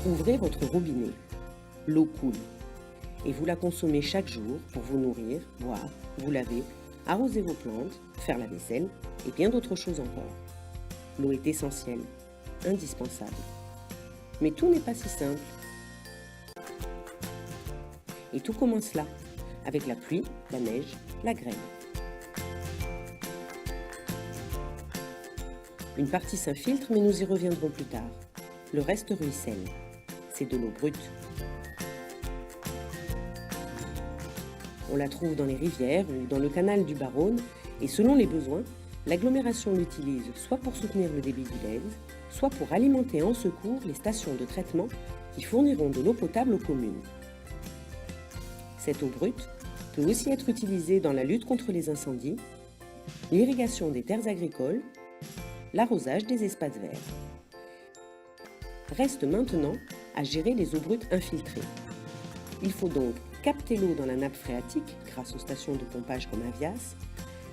Ouvrez votre robinet. L'eau coule. Et vous la consommez chaque jour pour vous nourrir, boire, vous laver, arroser vos plantes, faire la vaisselle et bien d'autres choses encore. L'eau est essentielle, indispensable. Mais tout n'est pas si simple. Et tout commence là, avec la pluie, la neige, la grêle. Une partie s'infiltre, mais nous y reviendrons plus tard. Le reste ruisselle. C'est de l'eau brute. On la trouve dans les rivières ou dans le canal du Baronne, et selon les besoins, l'agglomération l'utilise soit pour soutenir le débit du Lez, soit pour alimenter en secours les stations de traitement qui fourniront de l'eau potable aux communes. Cette eau brute peut aussi être utilisée dans la lutte contre les incendies, l'irrigation des terres agricoles, l'arrosage des espaces verts. Reste maintenant à gérer les eaux brutes infiltrées. Il faut donc capter l'eau dans la nappe phréatique grâce aux stations de pompage comme Avias,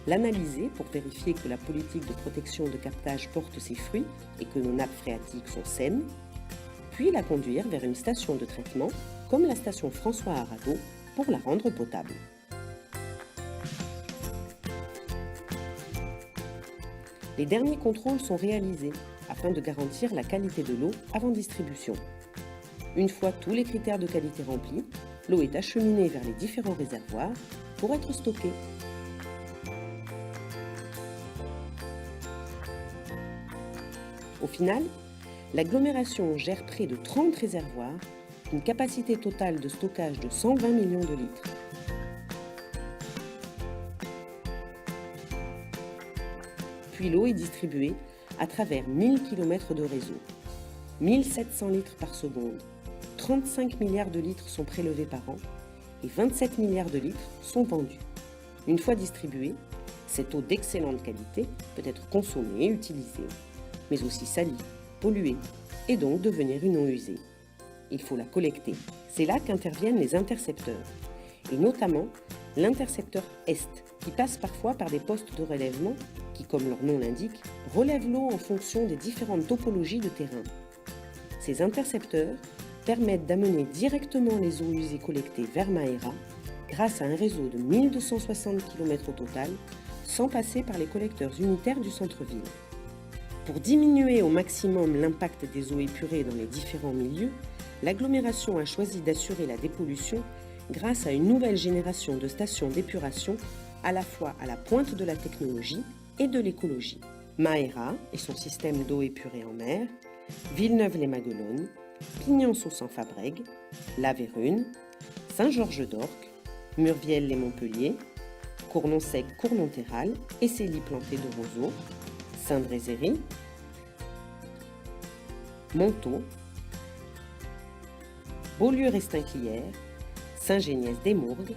l'analyser pour vérifier que la politique de protection de captage porte ses fruits et que nos nappes phréatiques sont saines, puis la conduire vers une station de traitement comme la station François Arago pour la rendre potable. Les derniers contrôles sont réalisés afin de garantir la qualité de l'eau avant distribution. Une fois tous les critères de qualité remplis, l'eau est acheminée vers les différents réservoirs pour être stockée. Au final, l'agglomération gère près de 30 réservoirs, une capacité totale de stockage de 120 millions de litres. Puis l'eau est distribuée à travers 1000 km de réseau. 1700 litres par seconde, 35 milliards de litres sont prélevés par an et 27 milliards de litres sont vendus. Une fois distribuée, cette eau d'excellente qualité peut être consommée et utilisée, mais aussi salie, polluée et donc devenir une eau usée. Il faut la collecter. C'est là qu'interviennent les intercepteurs, et notamment l'intercepteur Est, qui passe parfois par des postes de relèvement qui, comme leur nom l'indique, relèvent l'eau en fonction des différentes topologies de terrain. Ces intercepteurs permettent d'amener directement les eaux usées collectées vers Maera grâce à un réseau de 1260 km au total, sans passer par les collecteurs unitaires du centre-ville. Pour diminuer au maximum l'impact des eaux épurées dans les différents milieux, l'agglomération a choisi d'assurer la dépollution grâce à une nouvelle génération de stations d'épuration à la fois à la pointe de la technologie et de l'écologie. Maera et son système d'eau épurée en mer, Villeneuve-les-Maguelones, Pignon-Saucen-Fabrègues, La Vérune, Saint-Georges-d'Orc, Murviel-les-Montpellier, Cournon-Sec-Cournon-Terral, Essely-Planté de Roseaux, Saint-Brézéry, Montaut, Beaulieu-Restinclière, Saint-Géniès-des-Mourgues,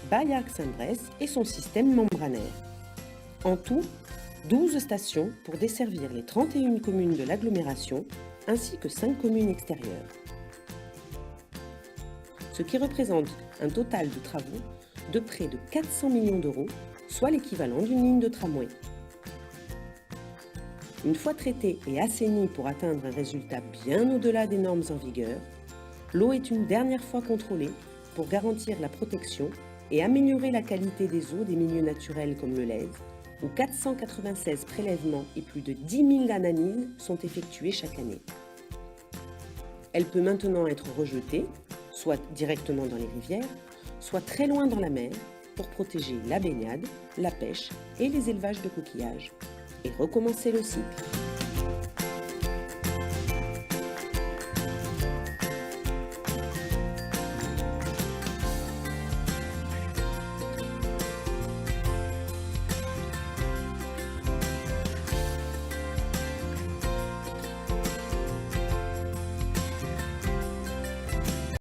Baillargues-Saint-Bresse et son système membranaire. En tout, 12 stations pour desservir les 31 communes de l'agglomération ainsi que 5 communes extérieures. Ce qui représente un total de travaux de près de 400 millions d'euros, soit l'équivalent d'une ligne de tramway. Une fois traitée et assainie pour atteindre un résultat bien au-delà des normes en vigueur, l'eau est une dernière fois contrôlée pour garantir la protection et améliorer la qualité des eaux des milieux naturels comme le Lez, où 496 prélèvements et plus de 10 000 analyses sont effectuées chaque année. Elle peut maintenant être rejetée, soit directement dans les rivières, soit très loin dans la mer, pour protéger la baignade, la pêche et les élevages de coquillages, et recommencer le cycle.